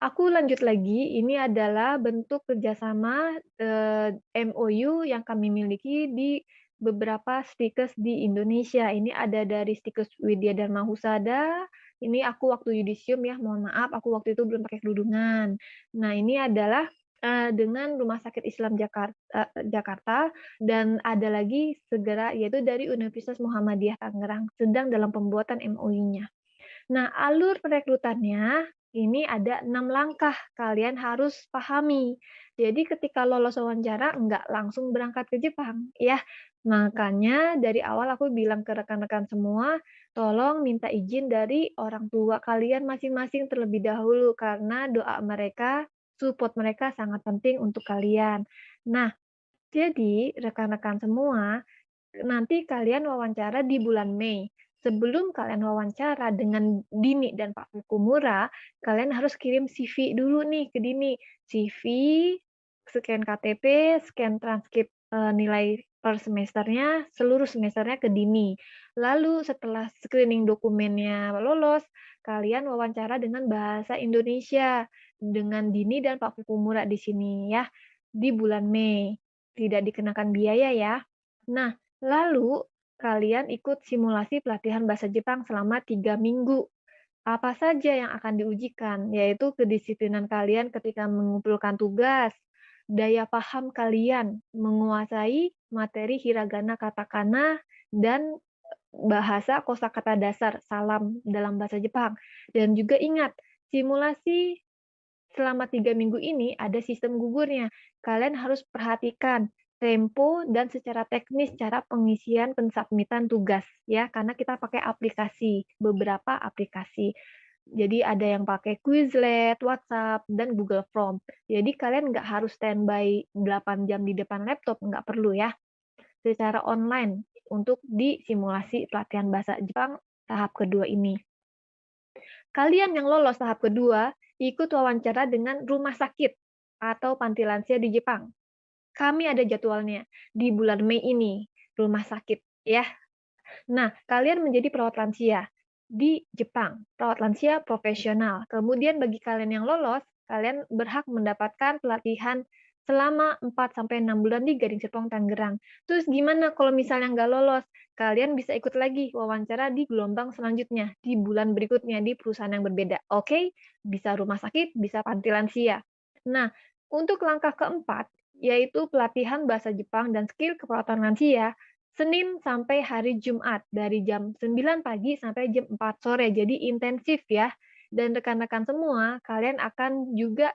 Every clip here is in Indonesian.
Aku lanjut lagi, ini adalah bentuk kerjasama MOU yang kami miliki di beberapa Stikes di Indonesia. Ini ada dari Stikes Widya Dharma Husada, ini aku waktu yudisium ya, mohon maaf aku waktu itu belum pakai kerudungan. Nah, ini adalah, dengan Rumah Sakit Islam Jakarta dan ada lagi segera yaitu dari Universitas Muhammadiyah Tangerang, sedang dalam pembuatan MOU-nya. Nah, alur perekrutannya ini ada 6 langkah kalian harus pahami. Jadi ketika lolos wawancara nggak langsung berangkat ke Jepang ya. Makanya dari awal aku bilang ke rekan-rekan semua, tolong minta izin dari orang tua kalian masing-masing terlebih dahulu karena doa mereka, support mereka sangat penting untuk kalian. Nah, jadi rekan-rekan semua, nanti kalian wawancara di bulan Mei. Sebelum kalian wawancara dengan Dini dan Pak Kumura, kalian harus kirim CV dulu nih ke Dini. CV, scan KTP, scan transkrip nilai per semesternya, seluruh semesternya ke Dini. Lalu setelah screening dokumennya lolos, kalian wawancara dengan bahasa Indonesia dengan Dini dan Pak Kumura di sini ya, di bulan Mei. Tidak dikenakan biaya ya. Nah, lalu kalian ikut simulasi pelatihan bahasa Jepang selama 3 minggu. Apa saja yang akan diujikan? Yaitu kedisiplinan kalian ketika mengumpulkan tugas, daya paham kalian menguasai materi hiragana, katakana, dan bahasa kosakata dasar salam dalam bahasa Jepang. Dan juga ingat, simulasi selama 3 minggu ini ada sistem gugurnya. Kalian harus perhatikan tempo dan secara teknis cara pengisian pensubmitan tugas ya, karena kita pakai aplikasi, beberapa aplikasi. Jadi ada yang pakai Quizlet, WhatsApp, dan Google Form. Jadi kalian nggak harus standby 8 jam di depan laptop, nggak perlu ya. Secara online untuk di simulasi pelatihan bahasa Jepang tahap kedua ini. Kalian yang lolos tahap kedua, ikut wawancara dengan rumah sakit atau panti lansia di Jepang. Kami ada jadwalnya di bulan Mei ini, rumah sakit ya. Nah, kalian menjadi perawat lansia di Jepang, perawat lansia profesional. Kemudian bagi kalian yang lolos, kalian berhak mendapatkan pelatihan selama 4 sampai 6 bulan di Gading Serpong, Tangerang. Terus gimana kalau misalnya nggak lolos? Kalian bisa ikut lagi wawancara di gelombang selanjutnya, di bulan berikutnya di perusahaan yang berbeda. Oke, bisa rumah sakit, bisa panti lansia. Nah, untuk langkah keempat, yaitu pelatihan bahasa Jepang dan skill keperawatan lansia, Senin sampai hari Jumat, dari jam 9 pagi sampai jam 4 sore. Jadi intensif ya. Dan rekan-rekan semua, kalian akan juga,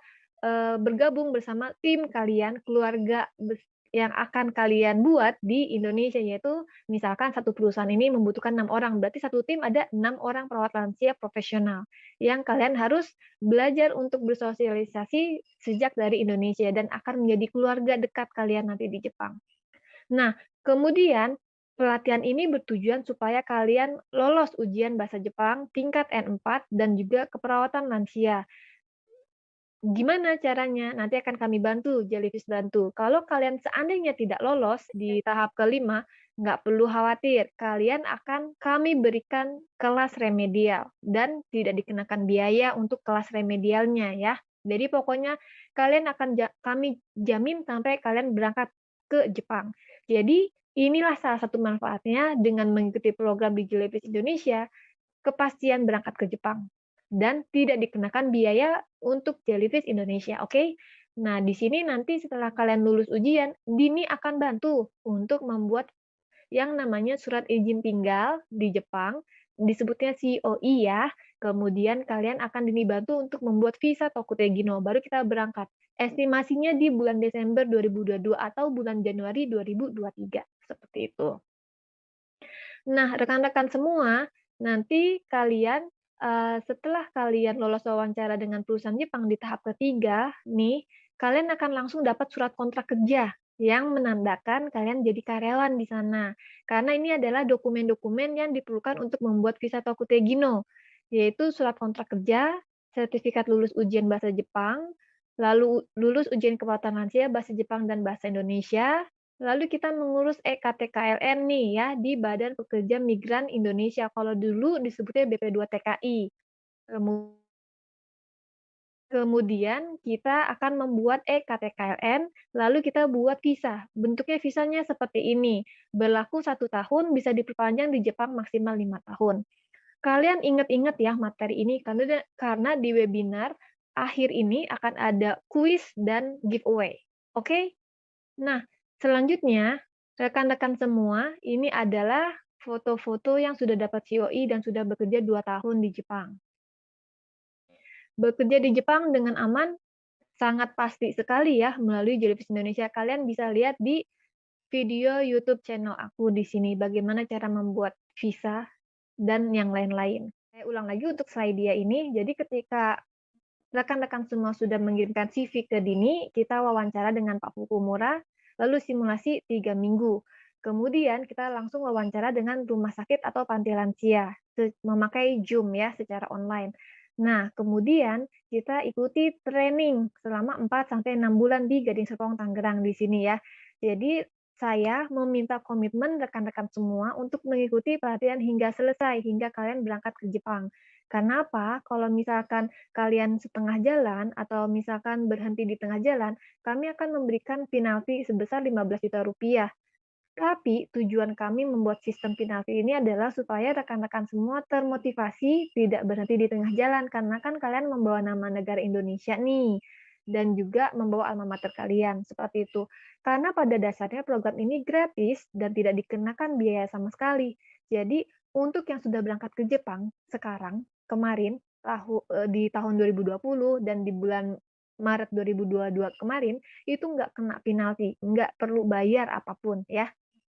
bergabung bersama tim kalian, keluarga yang akan kalian buat di Indonesia, yaitu misalkan satu perusahaan ini membutuhkan 6 orang, berarti satu tim ada 6 orang perawat lansia profesional, yang kalian harus belajar untuk bersosialisasi sejak dari Indonesia dan akan menjadi keluarga dekat kalian nanti di Jepang. Nah, kemudian pelatihan ini bertujuan supaya kalian lolos ujian bahasa Jepang tingkat N4 dan juga keperawatan lansia. Gimana caranya? Nanti akan kami bantu, Jellyfish bantu. Kalau kalian seandainya tidak lolos di tahap kelima, nggak perlu khawatir. Kalian akan kami berikan kelas remedial dan tidak dikenakan biaya untuk kelas remedialnya ya. Jadi pokoknya kalian akan kami jamin sampai kalian berangkat ke Jepang. Jadi inilah salah satu manfaatnya dengan mengikuti program di Jellyfish Indonesia, kepastian berangkat ke Jepang dan tidak dikenakan biaya untuk Jellyfish Indonesia, oke? Nah, di sini nanti setelah kalian lulus ujian, Dini akan bantu untuk membuat yang namanya surat izin tinggal di Jepang, disebutnya COI ya. Kemudian kalian akan Dini bantu untuk membuat visa Tokutegino, baru kita berangkat. Estimasinya di bulan Desember 2022 atau bulan Januari 2023, seperti itu. Nah, rekan-rekan semua, nanti kalian, setelah kalian lolos wawancara dengan perusahaan Jepang di tahap ketiga nih, kalian akan langsung dapat surat kontrak kerja yang menandakan kalian jadi karyawan di sana. Karena ini adalah dokumen-dokumen yang diperlukan untuk membuat visa Tokutegino, yaitu surat kontrak kerja, sertifikat lulus ujian bahasa Jepang, lalu lulus ujian kepatuhan lansia bahasa Jepang dan bahasa Indonesia, lalu kita mengurus EKTKLN nih ya, di Badan Pekerja Migran Indonesia, kalau dulu disebutnya BP2TKI. Kemudian kita akan membuat e-KTKLN, lalu kita buat visa. Bentuknya visanya seperti ini, berlaku 1 tahun, bisa diperpanjang di Jepang maksimal 5 tahun. Kalian ingat-ingat ya materi ini karena di webinar akhir ini akan ada kuis dan giveaway. Oke? Nah, selanjutnya rekan-rekan semua, ini adalah foto-foto yang sudah dapat COI dan sudah bekerja 2 tahun di Jepang. Bekerja di Jepang dengan aman sangat pasti sekali ya melalui Jellyfish Indonesia. Kalian bisa lihat di video YouTube channel aku di sini bagaimana cara membuat visa dan yang lain-lain. Saya ulang lagi untuk slide dia ini. Jadi ketika rekan-rekan semua sudah mengirimkan CV ke Dini, kita wawancara dengan Pak Fukumura, lalu simulasi 3 minggu. Kemudian kita langsung wawancara dengan rumah sakit atau panti lansia, memakai Zoom ya, secara online. Nah, kemudian kita ikuti training selama 4 sampai 6 bulan di Gading Serpong, Tangerang di sini ya. Jadi saya meminta komitmen rekan-rekan semua untuk mengikuti pelatihan hingga selesai, hingga kalian berangkat ke Jepang. Karena apa? Kalau misalkan kalian setengah jalan atau misalkan berhenti di tengah jalan, kami akan memberikan penalti sebesar 15 juta rupiah. Tapi tujuan kami membuat sistem penalti ini adalah supaya rekan-rekan semua termotivasi tidak berhenti di tengah jalan karena kan kalian membawa nama negara Indonesia nih dan juga membawa alma mater kalian seperti itu. Karena pada dasarnya program ini gratis dan tidak dikenakan biaya sama sekali. Jadi untuk yang sudah berangkat ke Jepang sekarang, kemarin di tahun 2020 dan di bulan Maret 2022 kemarin itu nggak kena penalti, nggak perlu bayar apapun ya.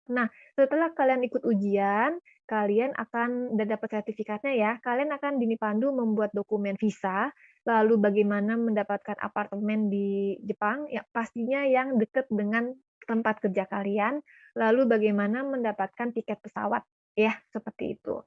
Nah, setelah kalian ikut ujian, kalian akan dan dapat sertifikatnya ya, kalian akan dipandu membuat dokumen visa, lalu bagaimana mendapatkan apartemen di Jepang, ya pastinya yang dekat dengan tempat kerja kalian, lalu bagaimana mendapatkan tiket pesawat, ya, seperti itu.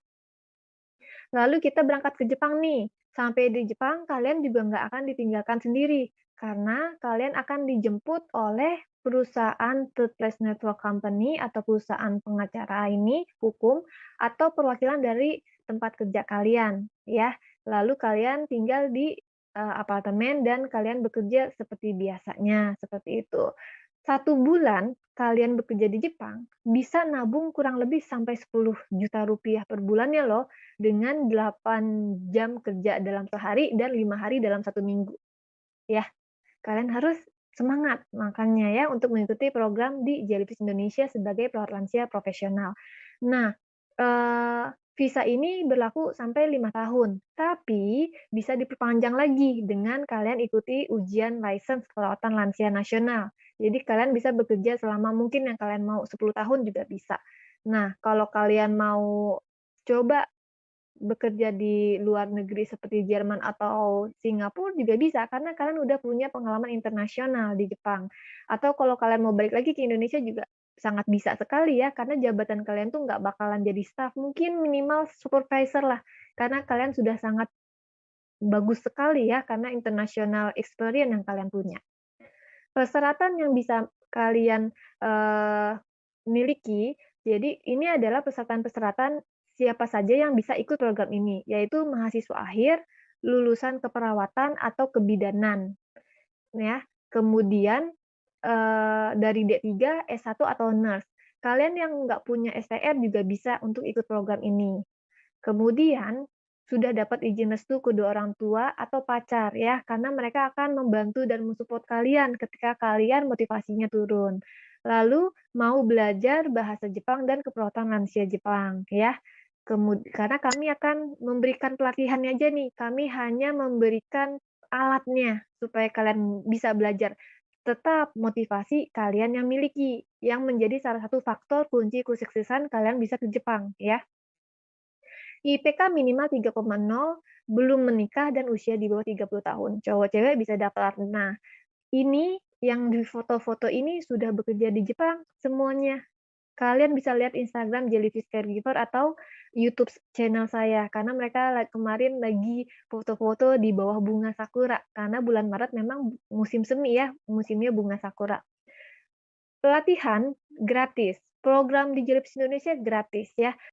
Lalu kita berangkat ke Jepang nih. Sampai di Jepang, kalian juga nggak akan ditinggalkan sendiri, karena kalian akan dijemput oleh perusahaan third place network company atau perusahaan pengacara ini, hukum, atau perwakilan dari tempat kerja kalian, ya. Lalu kalian tinggal di apartemen dan kalian bekerja seperti biasanya, seperti itu. 1 bulan kalian bekerja di Jepang, bisa nabung kurang lebih sampai 10 juta rupiah per bulannya loh, dengan 8 jam kerja dalam sehari dan 5 hari dalam 1 minggu. Ya, kalian harus semangat makanya ya untuk mengikuti program di Jellyfish Indonesia sebagai perawat lansia profesional. Nah, visa ini berlaku sampai 5 tahun, tapi bisa diperpanjang lagi dengan kalian ikuti ujian license perawatan lansia nasional. Jadi kalian bisa bekerja selama mungkin yang kalian mau 10 tahun juga bisa. Nah, kalau kalian mau coba bekerja di luar negeri seperti Jerman atau Singapura juga bisa, karena kalian udah punya pengalaman internasional di Jepang. Atau kalau kalian mau balik lagi ke Indonesia juga sangat bisa sekali ya, karena jabatan kalian tuh nggak bakalan jadi staff, mungkin minimal supervisor lah, karena kalian sudah sangat bagus sekali ya, karena international experience yang kalian punya. Persyaratan yang bisa kalian, miliki, jadi ini adalah persyaratan-persyaratan siapa saja yang bisa ikut program ini, yaitu mahasiswa akhir, lulusan keperawatan atau kebidanan, ya. Kemudian, dari D3, S1 atau nurse. Kalian yang nggak punya STR juga bisa untuk ikut program ini. Kemudian, sudah dapat izin restu kedua orang tua atau pacar ya, karena mereka akan membantu dan mensupport kalian ketika kalian motivasinya turun. Lalu mau belajar bahasa Jepang dan keperawatan lansia Jepang ya. Karena kami akan memberikan pelatihannya aja nih, kami hanya memberikan alatnya supaya kalian bisa belajar. Tetap motivasi kalian yang miliki, yang menjadi salah satu faktor kunci kesuksesan kalian bisa ke Jepang ya. IPK minimal 3,0, belum menikah dan usia di bawah 30 tahun. Cowok cewek bisa daftar. Nah, ini yang di foto-foto ini sudah bekerja di Jepang semuanya. Kalian bisa lihat Instagram Jellyfish Caregiver atau YouTube channel saya, karena mereka kemarin lagi foto-foto di bawah bunga sakura, karena bulan Maret memang musim semi ya, musimnya bunga sakura. Pelatihan gratis, program di Jellyfish Indonesia gratis ya.